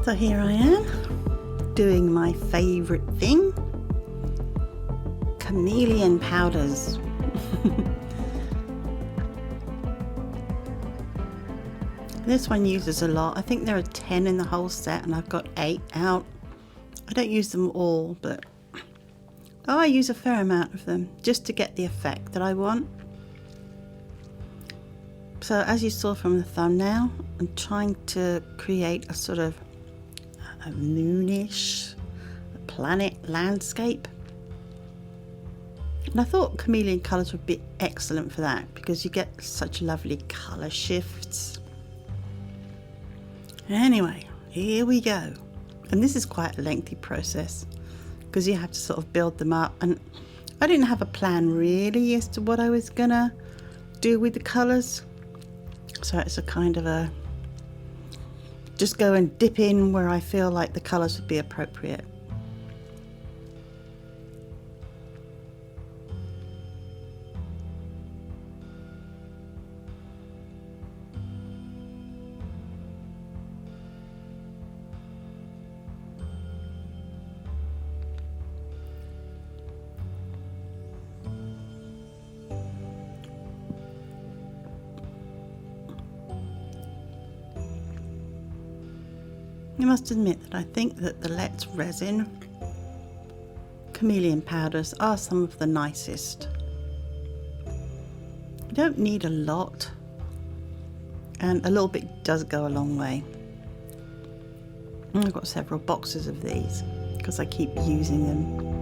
So here I am, doing my favourite thing, chameleon powders. This one uses a lot. I think there are 10 in the whole set and I've got 8 out. I don't use them all, but I use a fair amount of them just to get the effect that I want. So as you saw from the thumbnail, I'm trying to create a sort of a moonish planet landscape, and I thought chameleon colours would be excellent for that because you get such lovely colour shifts. Anyway, here we go, and this is quite a lengthy process because you have to sort of build them up, and I didn't have a plan really as to what I was gonna do with the colours, so it's a kind of a just go and dip in where I feel like the colours would be appropriate. I must admit that I think that the Let's Resin chameleon powders are some of the nicest. You don't need a lot, and a little bit does go a long way. And I've got several boxes of these because I keep using them.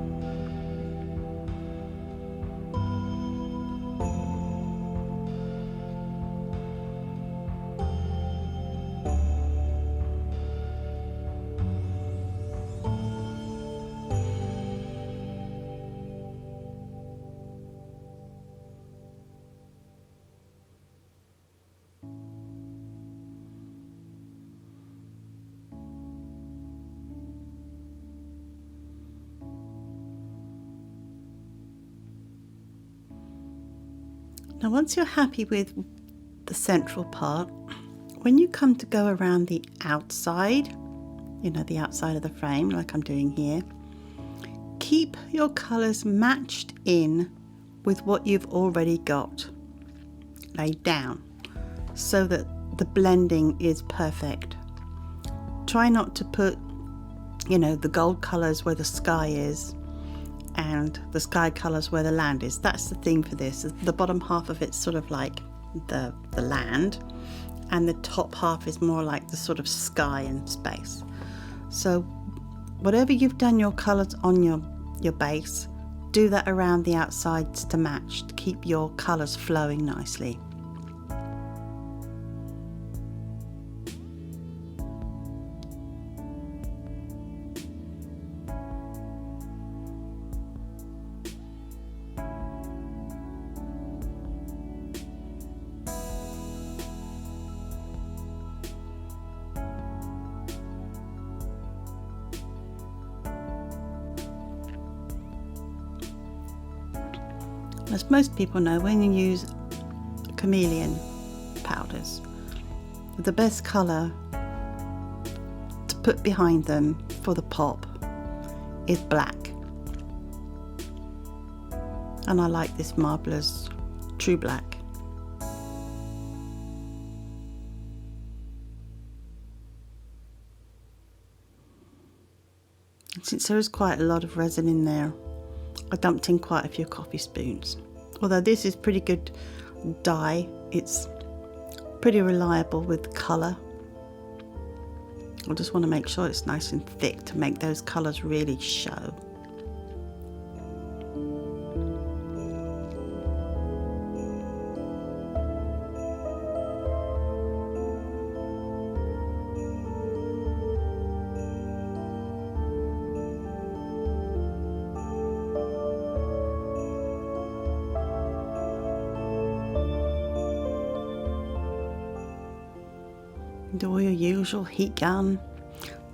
Now once you're happy with the central part, when you come to go around the outside, you know, the outside of the frame like I'm doing here, keep your colours matched in with what you've already got laid down so that the blending is perfect. Try not to put, you know, the gold colours where the sky is and the sky colours where the land is. That's the thing for this. The bottom half of it's sort of like the land, and the top half is more like the sort of sky and space. So whatever you've done your colours on your base, do that around the outsides to match, to keep your colours flowing nicely. As most people know, when you use chameleon powders, the best colour to put behind them for the pop is black. And I like this Marblers True Black. Since there is quite a lot of resin in there, I dumped in quite a few coffee spoons. Although this is pretty good dye, it's pretty reliable with colour. I just want to make sure it's nice and thick to make those colours really show. Do your usual heat gun.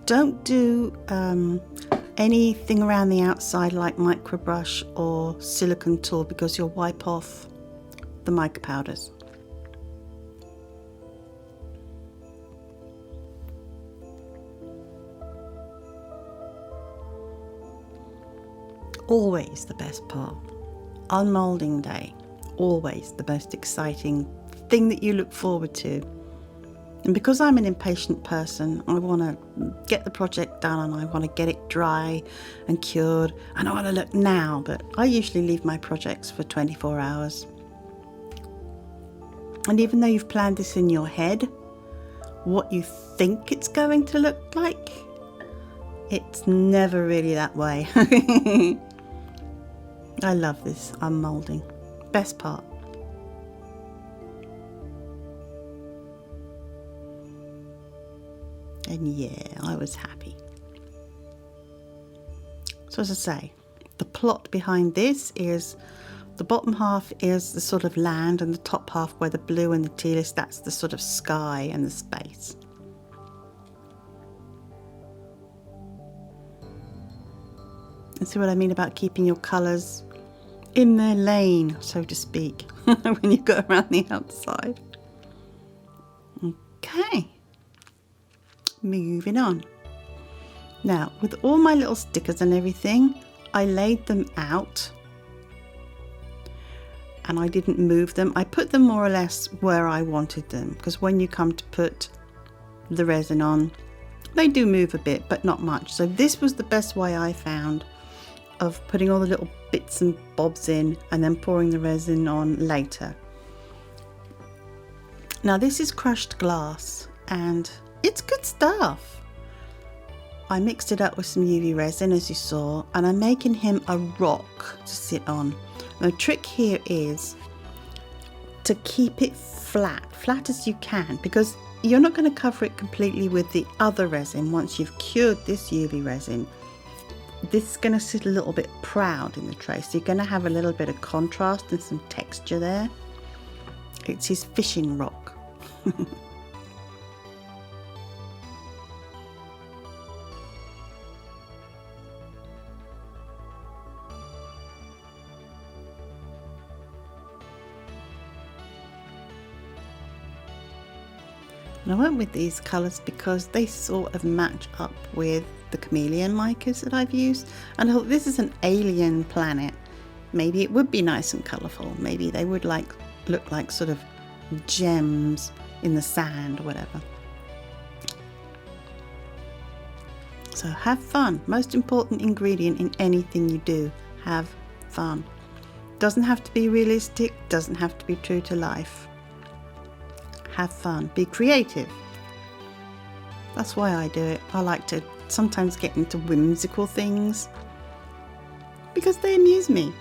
Don't do anything around the outside like micro brush or silicone tool because you'll wipe off the mica powders. Always the best part. On moulding day, always the most exciting thing that you look forward to. And because I'm an impatient person, I want to get the project done and I want to get it dry and cured and I want to look now, but I usually leave my projects for 24 hours. And even though you've planned this in your head, what you think it's going to look like, it's never really that way. I love this unmoulding. Best part. And yeah, I was happy. So as I say, the plot behind this is the bottom half is the sort of land and the top half where the blue and the teal is, that's the sort of sky and the space. And see what I mean about keeping your colours in their lane, so to speak, when you go around the outside. Okay. Moving on. Now, with all my little stickers and everything, I laid them out and I didn't move them. I put them more or less where I wanted them, because when you come to put the resin on, they do move a bit, but not much. So this was the best way I found of putting all the little bits and bobs in and then pouring the resin on later. Now this is crushed glass and it's good stuff. I mixed it up with some UV resin, as you saw, and I'm making him a rock to sit on. The trick here is to keep it flat as you can, because you're not going to cover it completely with the other resin. Once you've cured this UV resin, this is going to sit a little bit proud in the tray, so you're going to have a little bit of contrast and some texture there. It's his fishing rock. And I went with these colours because they sort of match up with the chameleon micas that I've used. And I thought, this is an alien planet. Maybe it would be nice and colourful. Maybe they would look like sort of gems in the sand or whatever. So have fun. Most important ingredient in anything you do. Have fun. Doesn't have to be realistic. Doesn't have to be true to life. Have fun, be creative. That's why I do it. I like to sometimes get into whimsical things because they amuse me.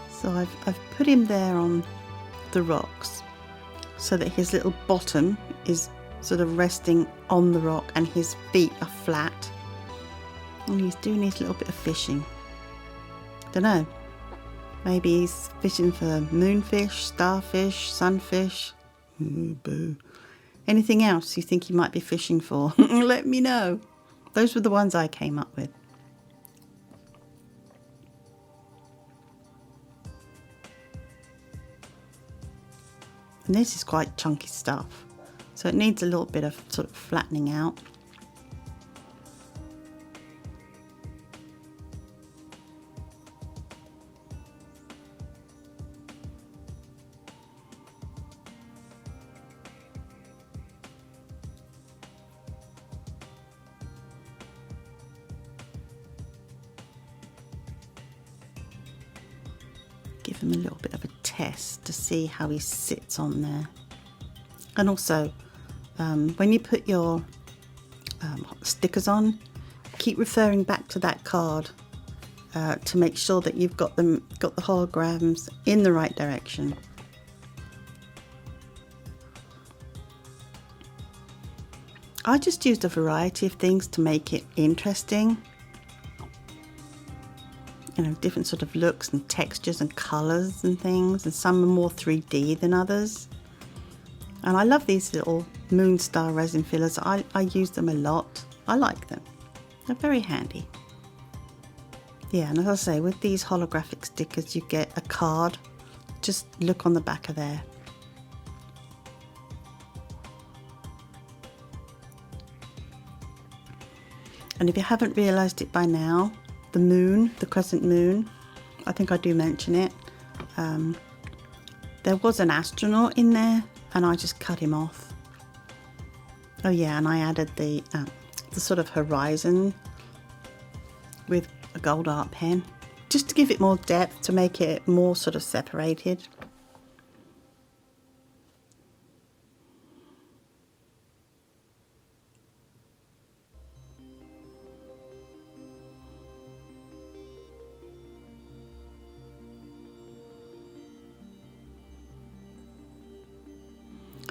So I've put him there on the rocks so that his little bottom is sort of resting on the rock and his feet are flat, and he's doing his little bit of fishing. Don't know, maybe he's fishing for moonfish, starfish, sunfish, boo. Anything else you think he might be fishing for, let me know. Those were the ones I came up with. And this is quite chunky stuff, so it needs a little bit of sort of flattening out. Give him a little bit of a test to see how he sits on there. And also, when you put your stickers on, keep referring back to that card to make sure that you've got the holograms in the right direction. I just used a variety of things to make it interesting. you know, different sort of looks and textures and colours and things, and some are more 3D than others. And I love these little moon star resin fillers. I use them a lot. I like them. They're very handy. Yeah, and as I say, with these holographic stickers you get a card. Just look on the back of there. And if you haven't realised it by now, the moon, the crescent moon, I think I do mention it. There was an astronaut in there and I just cut him off. Oh yeah, and I added the sort of horizon with a gold art pen, just to give it more depth, to make it more sort of separated.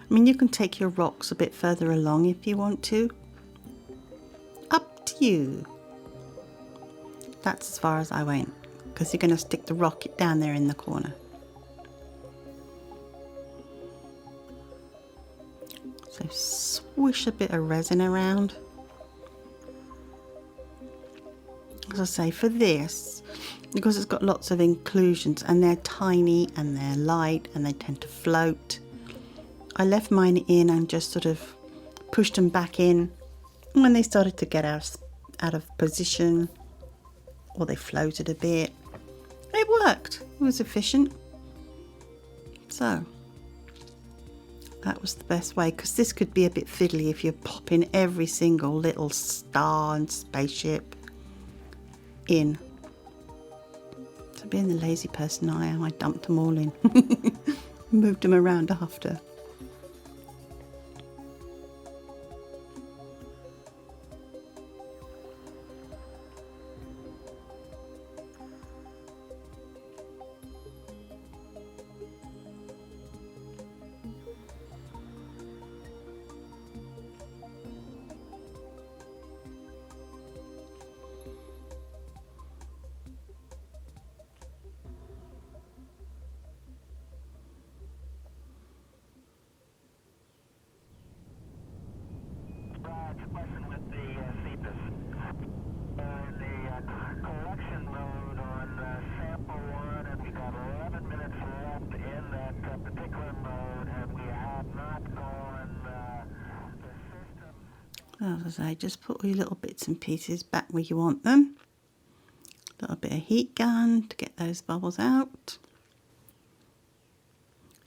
I mean, you can take your rocks a bit further along if you want to. Up to you. That's as far as I went, because you're going to stick the rocket down there in the corner. So swish a bit of resin around. As I say, for this, because it's got lots of inclusions and they're tiny and they're light and they tend to float, I left mine in and just sort of pushed them back in when they started to get out of position, or they floated a bit. It worked. It was efficient. So that was the best way, because this could be a bit fiddly if you're popping every single little star and spaceship in. So being the lazy person I am, I dumped them all in. Moved them around after. As I say, just put all your little bits and pieces back where you want them. A little bit of heat gun to get those bubbles out.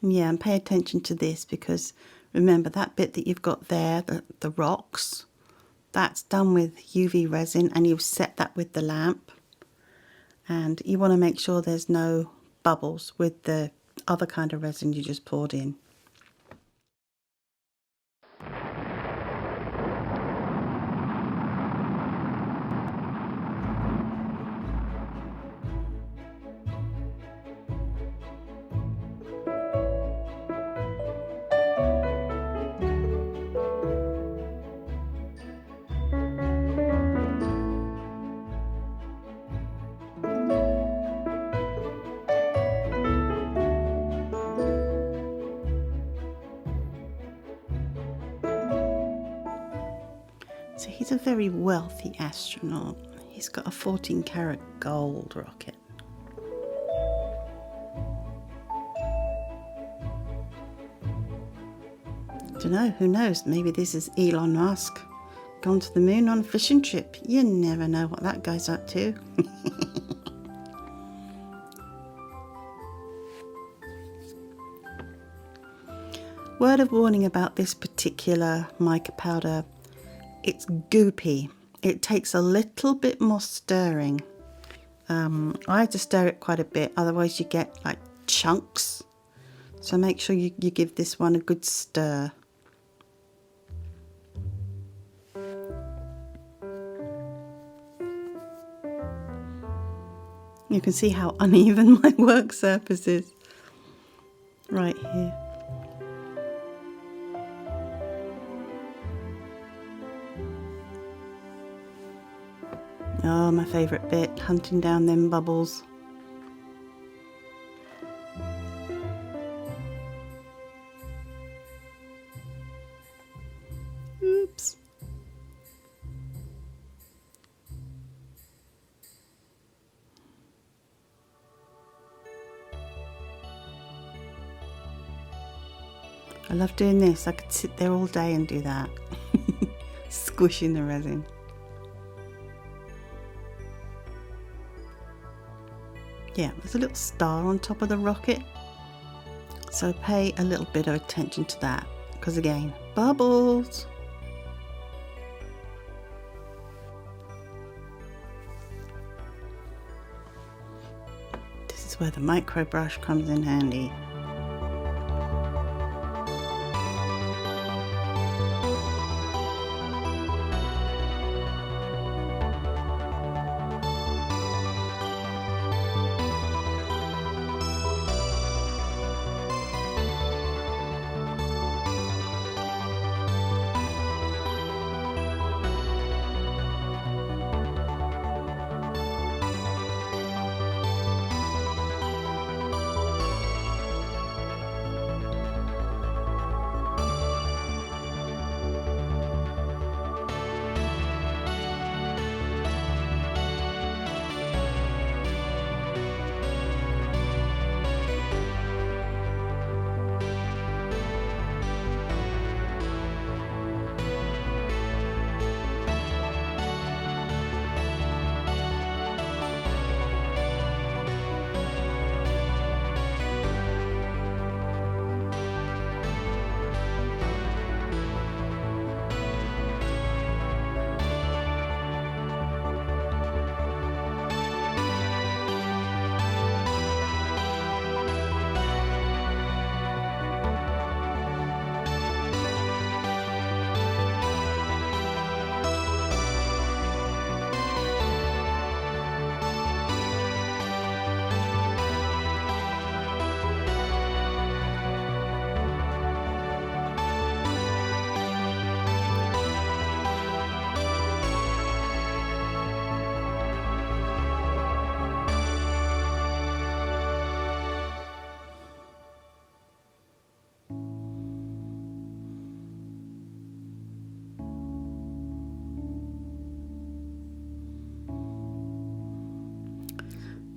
And yeah, and pay attention to this, because remember that bit that you've got there, the rocks, that's done with UV resin, and you've set that with the lamp. And you want to make sure there's no bubbles with the other kind of resin you just poured in. So he's a very wealthy astronaut. He's got a 14-karat gold rocket. Dunno, who knows? Maybe this is Elon Musk gone to the moon on a fishing trip. You never know what that guy's up to. Word of warning about this particular mica powder. It's goopy. It takes a little bit more stirring. I have to stir it quite a bit, otherwise you get like chunks. So make sure you give this one a good stir. You can see how uneven my work surface is right here. Oh, my favourite bit, hunting down them bubbles. Oops. I love doing this. I could sit there all day and do that. Squishing the resin. Yeah, there's a little star on top of the rocket. So pay a little bit of attention to that. Because again, bubbles. This is where the micro brush comes in handy.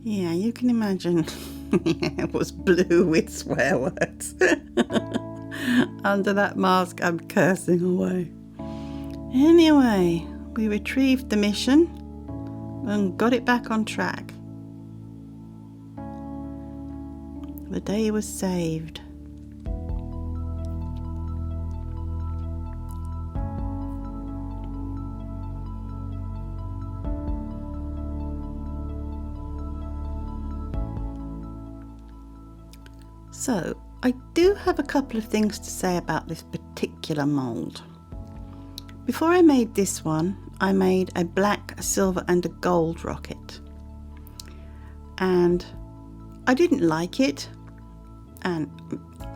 Yeah, you can imagine it was blue with swear words. Under that mask, I'm cursing away. Anyway, we retrieved the mission and got it back on track. The day was saved. So, I do have a couple of things to say about this particular mould. Before I made this one, I made a black, a silver and a gold rocket. And I didn't like it. And,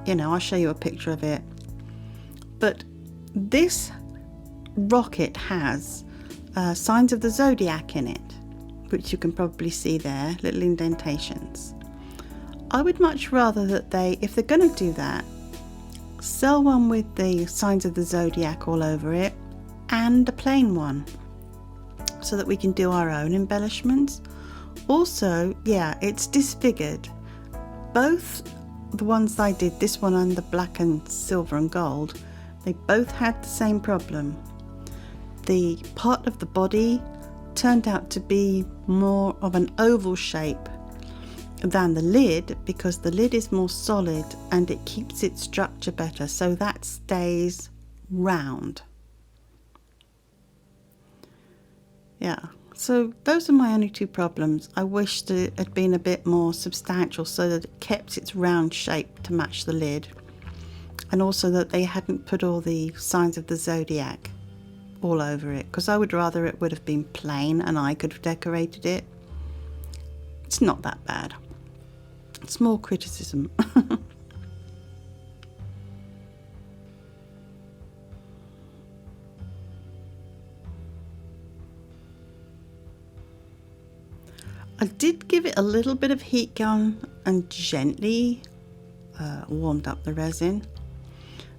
you know, I'll show you a picture of it. But this rocket has signs of the zodiac in it, which you can probably see there, little indentations. I would much rather that they, if they're going to do that, sell one with the signs of the zodiac all over it and a plain one so that we can do our own embellishments. Also, yeah, it's disfigured. Both the ones I did, this one and the black and silver and gold, they both had the same problem. The part of the body turned out to be more of an oval shape than the lid, because the lid is more solid and it keeps its structure better, so that stays round. Yeah, so those are my only two problems. I wished it had been a bit more substantial so that it kept its round shape to match the lid, and also that they hadn't put all the signs of the zodiac all over it, because I would rather it would have been plain and I could have decorated it. It's not that bad. Small criticism. I did give it a little bit of heat gun and gently warmed up the resin,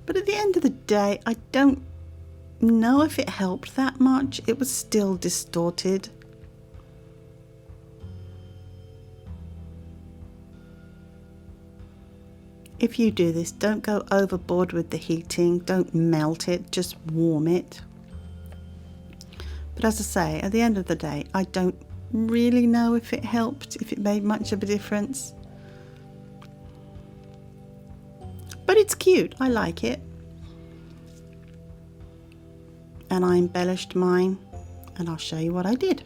but at the end of the day I don't know if it helped that much. It was still distorted. If you do this, don't go overboard with the heating, don't melt it, just warm it. But as I say, at the end of the day, I don't really know if it helped, if it made much of a difference. But it's cute, I like it. And I embellished mine, and I'll show you what I did.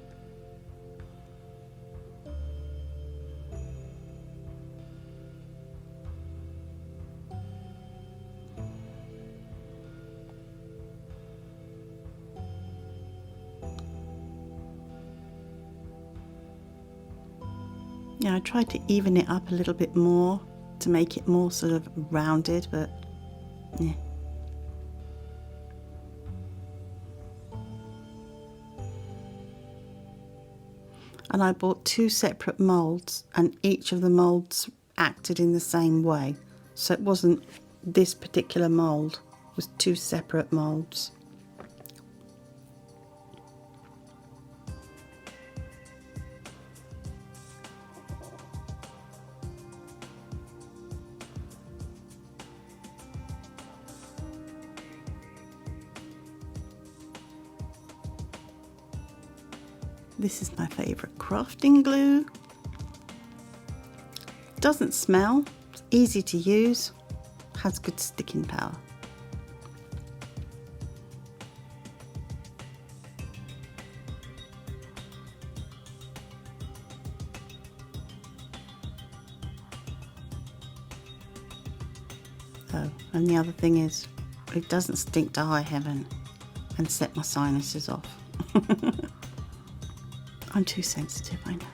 Yeah, I tried to even it up a little bit more to make it more sort of rounded, but yeah. And I bought 2 separate moulds, and each of the moulds acted in the same way. So it wasn't this particular mould, it was 2 separate moulds. This is my favourite crafting glue. Doesn't smell, it's easy to use, has good sticking power. Oh, and the other thing is, it doesn't stink to high heaven and set my sinuses off. I'm too sensitive, I know.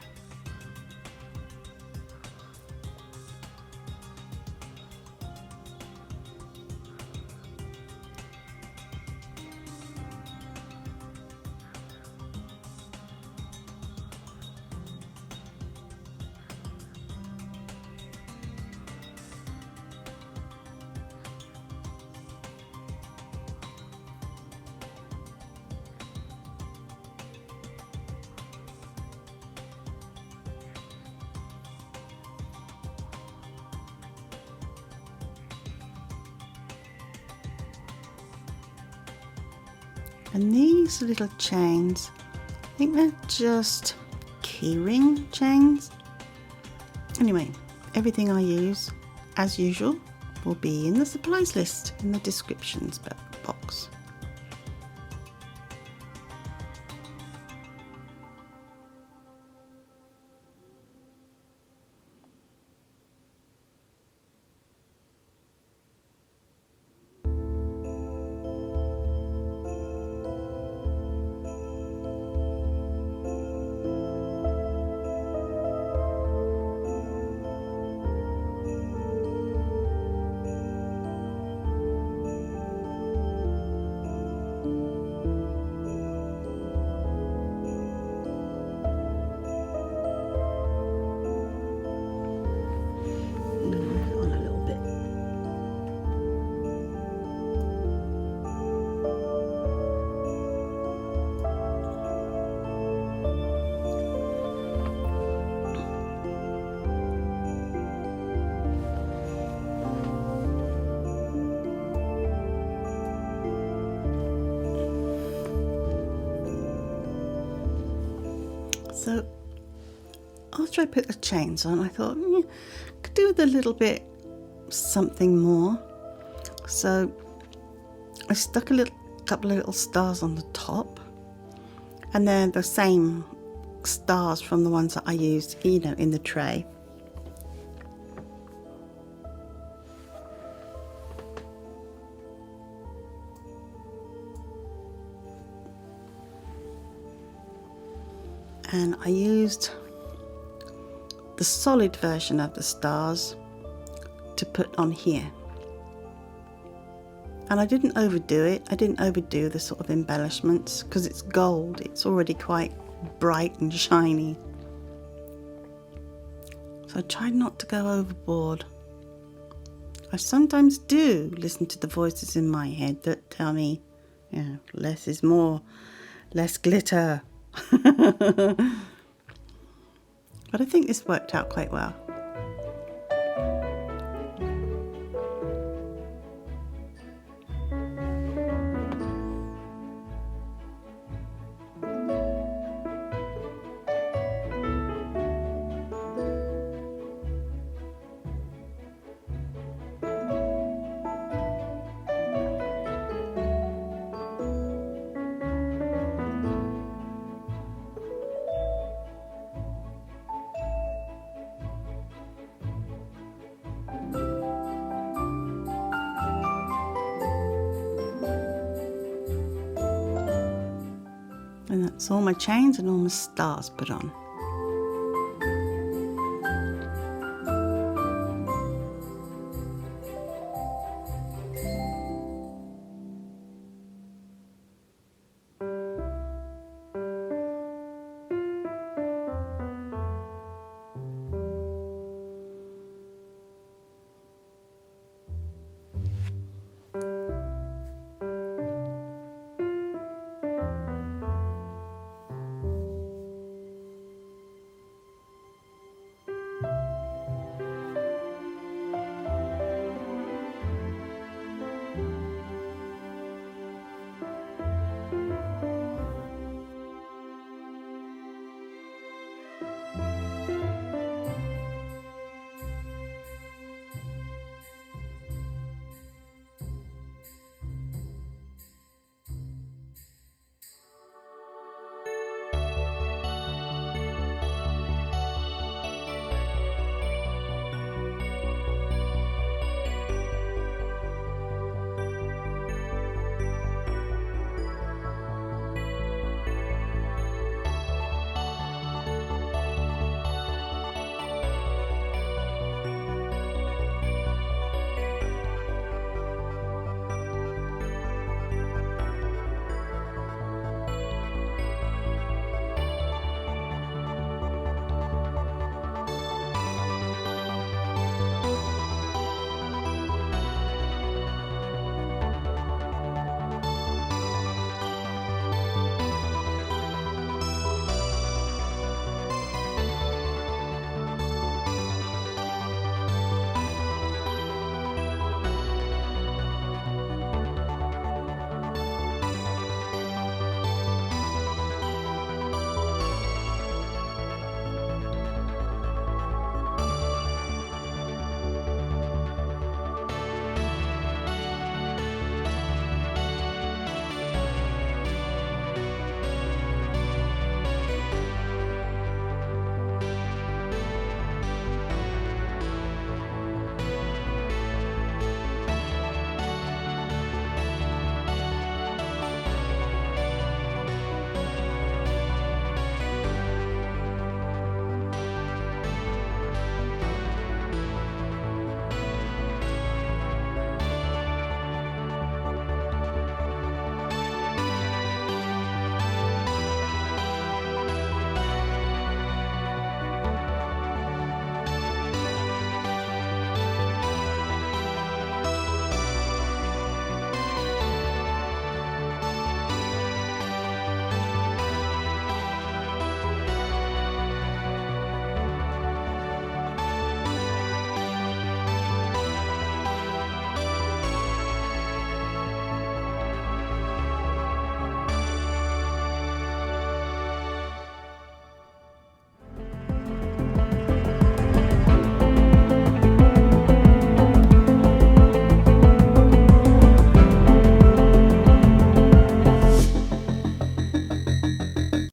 And these little chains, I think they're just keyring chains. Anyway, everything I use, as usual, will be in the supplies list in the descriptions box. So after I put the chains on, I thought I could do with a little bit something more. So I stuck a couple of little stars on the top, and they're the same stars from the ones that I used, in the tray. And I used the solid version of the stars to put on here. And I didn't overdo it. I didn't overdo the sort of embellishments because it's gold. It's already quite bright and shiny. So I tried not to go overboard. I sometimes do listen to the voices in my head that tell me, you know, less is more, less glitter. But I think this worked out quite well. And that's all my chains and all my stars put on.